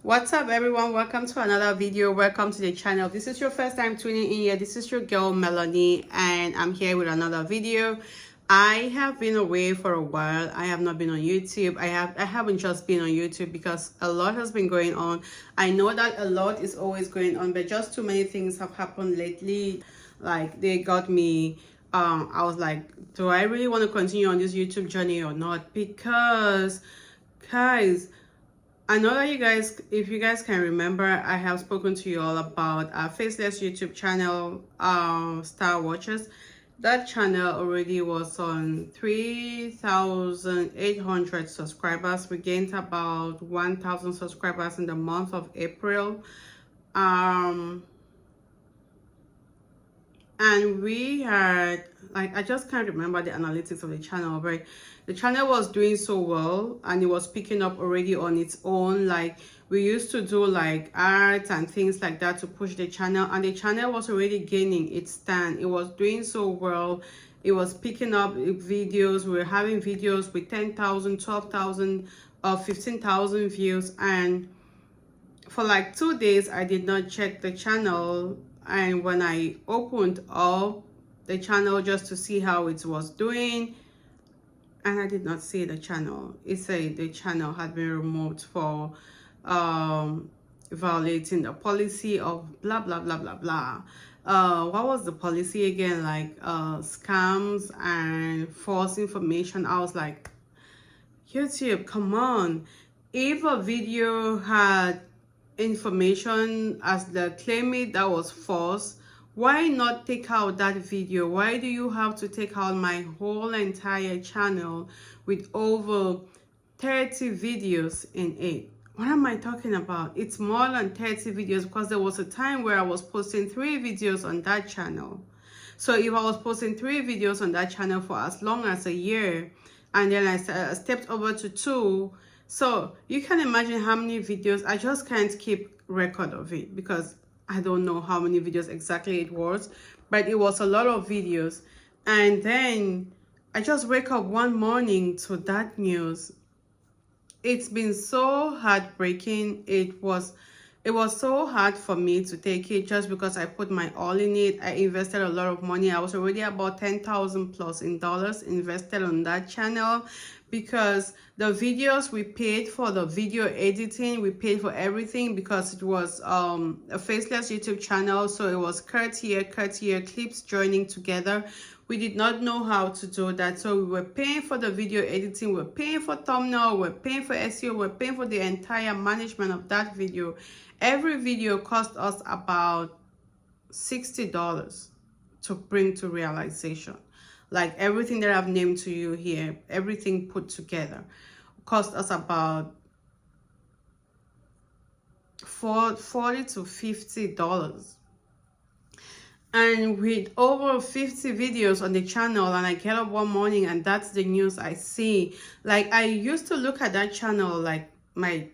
What's up, everyone? Welcome to another video. Welcome to the channel. If this is your first time tuning in here, this is your girl Melanie, and I'm here with another video. I have been away for a while. I have not been on YouTube. I haven't just been on YouTube because a lot has been going on. I know that a lot is always going on, but just too many things have happened lately. Like, they got me. I was like, do I really want to continue on this YouTube journey or not? Because, guys, I know that you guys, if you guys can remember, I have spoken to you all about our faceless YouTube channel, Star Watchers. That channel already was on 3,800 subscribers. We gained about 1,000 subscribers in the month of April. And we had, like, I just can't remember the analytics of the channel, but the channel was doing so well and it was picking up already on its own. Like, we used to do like art and things like that to push the channel, and the channel was already gaining its stand. It was doing so well. It was picking up videos. We were having videos with 10,000, 12,000, 15,000 views, and for like 2 days I did not check the channel. And when I opened up the channel just to see how it was doing, and I did not see the channel. It said the channel had been removed for violating the policy of blah blah blah blah blah. What was the policy again? Like scams and false information. I was like, YouTube, come on. If a video had information as the claimant that was false, why not take out that video? Why do you have to take out my whole entire channel with over 30 videos in it? What am I talking about? It's more than 30 videos, because there was a time where I was posting 3 videos on that channel. So if I was posting 3 videos on that channel for as long as a year, and then I stepped over to 2, so you can imagine how many videos. I just can't keep record of it because I don't know how many videos exactly it was, but it was a lot of videos. And then I just wake up one morning to that news. It's been so heartbreaking. It was so hard for me to take it, just because I put my all in it. I invested a lot of money. I was already about 10,000 plus in dollars invested on that channel, because the videos, we paid for the video editing, we paid for everything, because it was a faceless YouTube channel. So it was cut here, clips joining together. We did not know how to do that, so we were paying for the video editing, we're paying for thumbnail, we're paying for SEO, we're paying for the entire management of that video. Every video cost us about $60 to bring to realization. Like everything that I've named to you here, everything put together, cost us about $40 to $50. And with over 50 videos on the channel, and I get up one morning and that's the news I see. Like, I used to look at that channel like my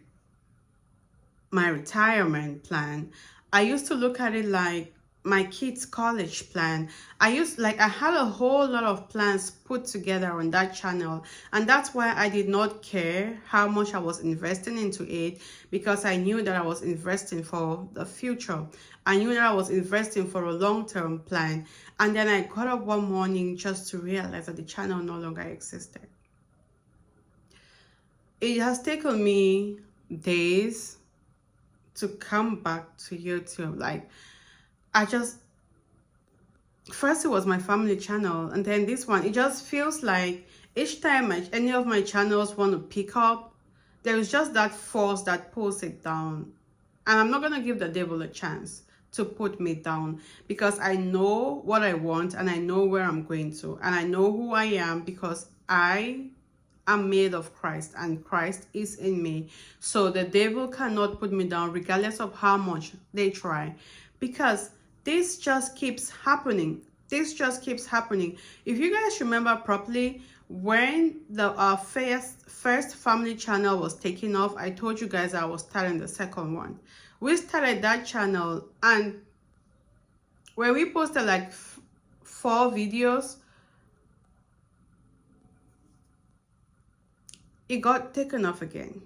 retirement plan. I used to look at it like my kids' college plan. I had a whole lot of plans put together on that channel, and that's why I did not care how much I was investing into it, because I knew that I was investing for the future. I knew that I was investing for a long-term plan. And then I got up one morning just to realize that the channel no longer existed. It has taken me days to come back to YouTube. Like, first it was my family channel, and then this one. It just feels like each time any of my channels want to pick up, there is just that force that pulls it down. And I'm not going to give the devil a chance to put me down, because I know what I want and I know where I'm going to, and I know who I am, because I am made of Christ and Christ is in me. So the devil cannot put me down regardless of how much they try, because this just keeps happening. This just keeps happening. If you guys remember properly, when the first family channel was taking off, I told you guys I was starting the second one. We started that channel, and when we posted like 4 videos, it got taken off again.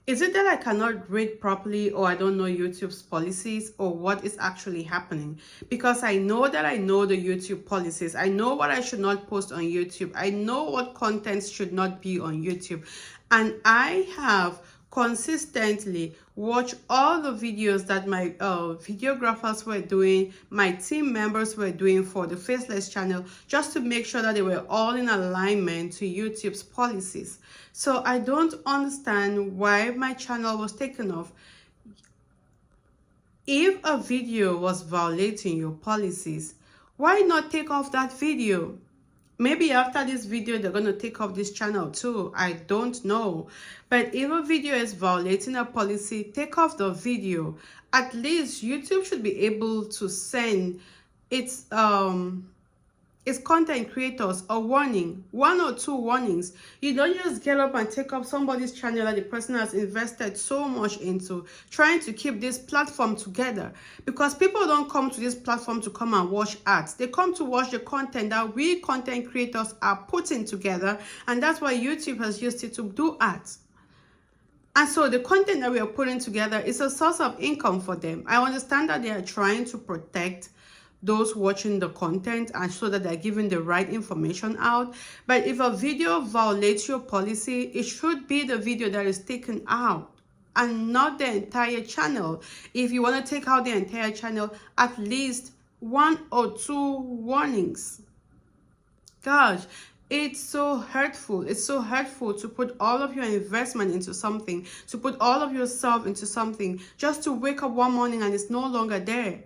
Is it that I cannot read properly, or I don't know YouTube's policies, or what is actually happening? Because I know that I know the YouTube policies. I know what I should not post on YouTube. I know what content should not be on YouTube. And I have consistently watched all the videos that my videographers were doing, my team members were doing for the Faceless channel, just to make sure that they were all in alignment to YouTube's policies. So I don't understand why my channel was taken off. If a video was violating your policies, why not take off that video? Maybe after this video, they're going to take off this channel too. I don't know. But if a video is violating a policy, take off the video. At least YouTube should be able to send its content creators a warning, 1 or 2 warnings. You don't just get up and take up somebody's channel that the person has invested so much into, trying to keep this platform together. Because people don't come to this platform to come and watch ads. They come to watch the content that we content creators are putting together, and that's why YouTube has used it to do ads. And so the content that we are putting together is a source of income for them. I understand that they are trying to protect those watching the content and so that they're giving the right information out. But if a video violates your policy, it should be the video that is taken out and not the entire channel. If you want to take out the entire channel, at least 1 or 2 warnings. Gosh, it's so hurtful. It's so hurtful to put all of your investment into something, to put all of yourself into something, just to wake up one morning and it's no longer there.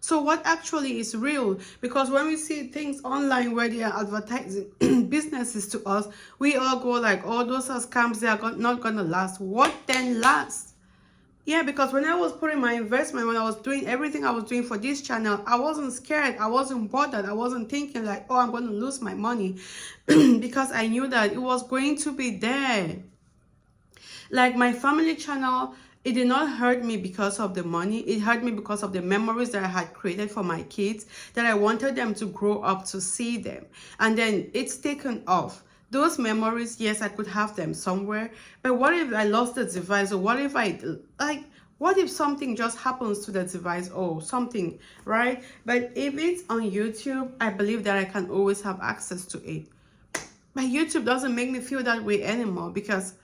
So what actually is real? Because when we see things online where they are advertising businesses to us, we all go like, oh, those are scams. They are not going to last. What then lasts? Yeah, because when I was putting my investment, when I was doing everything I was doing for this channel, I wasn't scared. I wasn't bothered. I wasn't thinking like, oh, I'm going to lose my money because I knew that it was going to be there. Like my family channel, it did not hurt me because of the money. It hurt me because of the memories that I had created for my kids, that I wanted them to grow up to see them. And then it's taken off. Those memories, yes, I could have them somewhere. But what if I lost the device? Or what if what if something just happens to the device or something, right? But if it's on YouTube, I believe that I can always have access to it. But YouTube doesn't make me feel that way anymore, because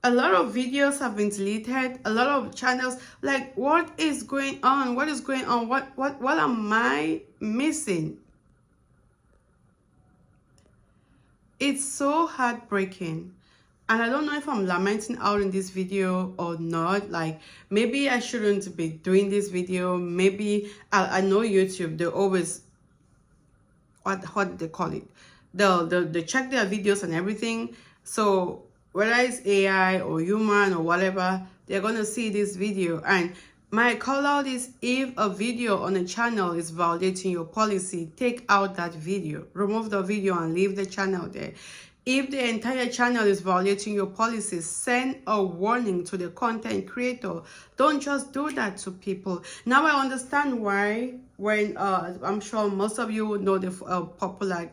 a lot of videos have been deleted, a lot of channels. Like, what is going on? What is going on? What am I missing? It's so heartbreaking. And I don't know if I'm lamenting out in this video or not. Like, maybe I shouldn't be doing this video. Maybe I know YouTube, they always, what do they call it? They check their videos and everything. So whether it's AI or human or whatever, they're going to see this video. And my call out is, if a video on a channel is violating your policy, take out that video. Remove the video and leave the channel there. If the entire channel is violating your policies, send a warning to the content creator. Don't just do that to people. Now I understand why, when I'm sure most of you know the popular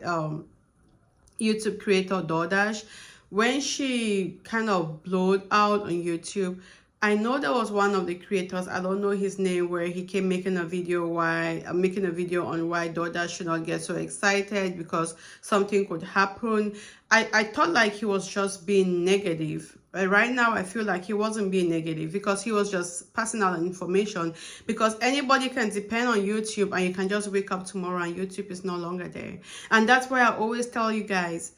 YouTube creator DoorDash, when she kind of blowed out on YouTube. I know there was one of the creators, I don't know his name, where he came making a video on why DoorDash should not get so excited because something could happen. I thought like he was just being negative. But right now I feel like he wasn't being negative, because he was just passing out information, because anybody can depend on YouTube and you can just wake up tomorrow and YouTube is no longer there. And that's why I always tell you guys,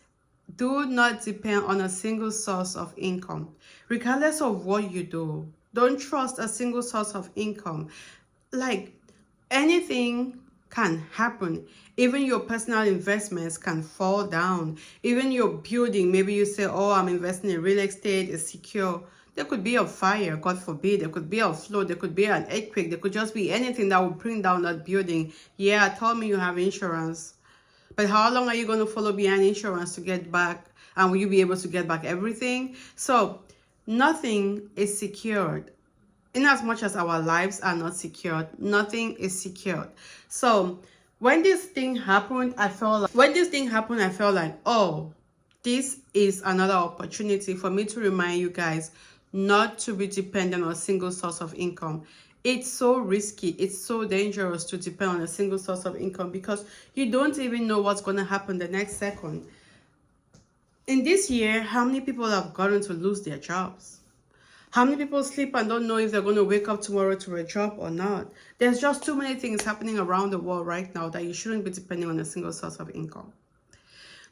do not depend on a single source of income, regardless of what you do. Don't trust a single source of income. Like, anything can happen. Even your personal investments can fall down. Even your building, maybe you say, oh, I'm investing in real estate, it's secure. There could be a fire, God forbid. There could be a flood. There could be an earthquake. There could just be anything that will bring down that building. Yeah, tell me you have insurance. But how long are you going to follow behind insurance to get back? And will you be able to get back everything? So nothing is secured. In as much as our lives are not secured, nothing is secured. So when this thing happened, I felt like, oh, this is another opportunity for me to remind you guys, not to be dependent on a single source of income. It's so risky, it's so dangerous to depend on a single source of income because you don't even know what's going to happen the next second. In this year, how many people have gotten to lose their jobs? How many people sleep and don't know if they're going to wake up tomorrow to a job or not? There's just too many things happening around the world right now that you shouldn't be depending on a single source of income.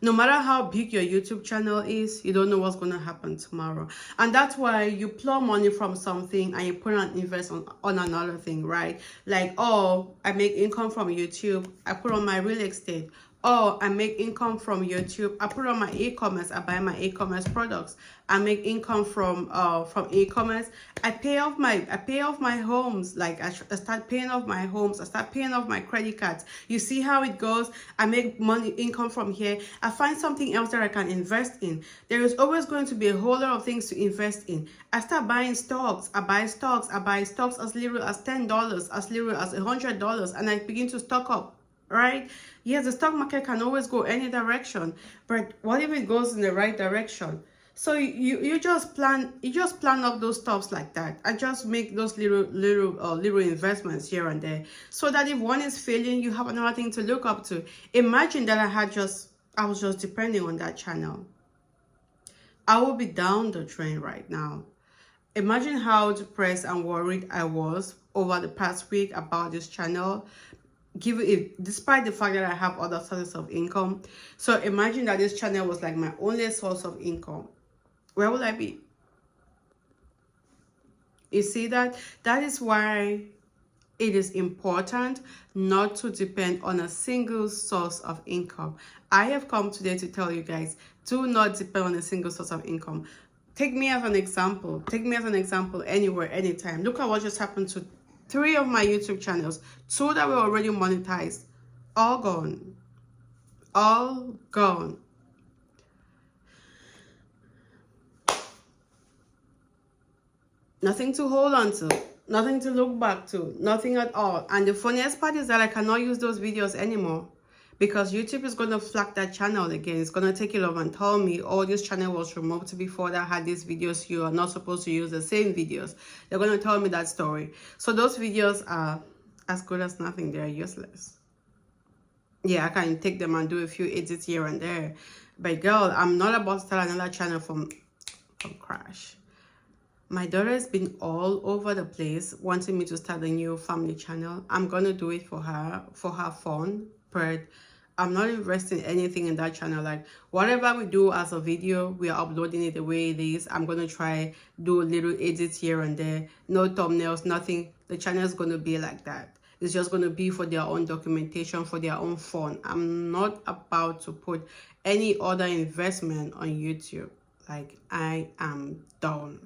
No matter how big your YouTube channel is, you don't know what's going to happen tomorrow. And that's why you plow money from something and you put it and invest on another thing, right? Like, oh, I make income from YouTube. I put on my real estate. Oh, I make income from YouTube. I put on my e-commerce. I buy my e-commerce products. I make income from e-commerce. I pay off my homes. Like I start paying off my homes. I start paying off my credit cards. You see how it goes. I make income from here. I find something else that I can invest in. There is always going to be a whole lot of things to invest in. I start buying stocks. I buy stocks as little as $10, as little as $100, and I begin to stock up. Right? Yes, the stock market can always go any direction, but what if it goes in the right direction? So you just plan up those stocks like that and just make those little investments here and there, so that if one is failing, you have another thing to look up to. Imagine that I was just depending on that channel. I will be down the drain right now. Imagine how depressed and worried I was over the past week about this channel, despite the fact that I have other sources of income. So imagine that this channel was like my only source of income. Where will I be? You see that is why it is important not to depend on a single source of income. I have come today to tell you guys, do not depend on a single source of income. Take me as an example. Take me as an example anywhere, anytime. Look at what just happened to 3 of my YouTube channels. 2 that were already monetized. All gone. All gone. Nothing to hold on to. Nothing to look back to. Nothing at all. And the funniest part is that I cannot use those videos anymore, because YouTube is going to flag that channel again. It's going to take it over and tell me, oh, this channel was removed before that had these videos. You are not supposed to use the same videos. They're going to tell me that story. So those videos are as good as nothing. They're useless. Yeah, I can take them and do a few edits here and there. But girl, I'm not about to start another channel from crash. My daughter has been all over the place wanting me to start a new family channel. I'm going to do it for her fun. But I'm not investing anything in that channel. Like, whatever we do as a video, we are uploading it the way it is. I'm going to try do little edits here and there. No thumbnails, nothing. The channel is going to be like that. It's just going to be for their own documentation, for their own fun. I'm not about to put any other investment on YouTube. Like, I am done.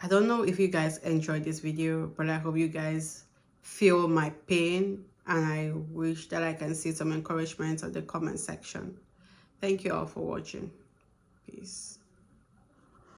I don't know if you guys enjoyed this video, but I hope you guys feel my pain. And I wish that I can see some encouragement on the comment section. Thank you all for watching. Peace.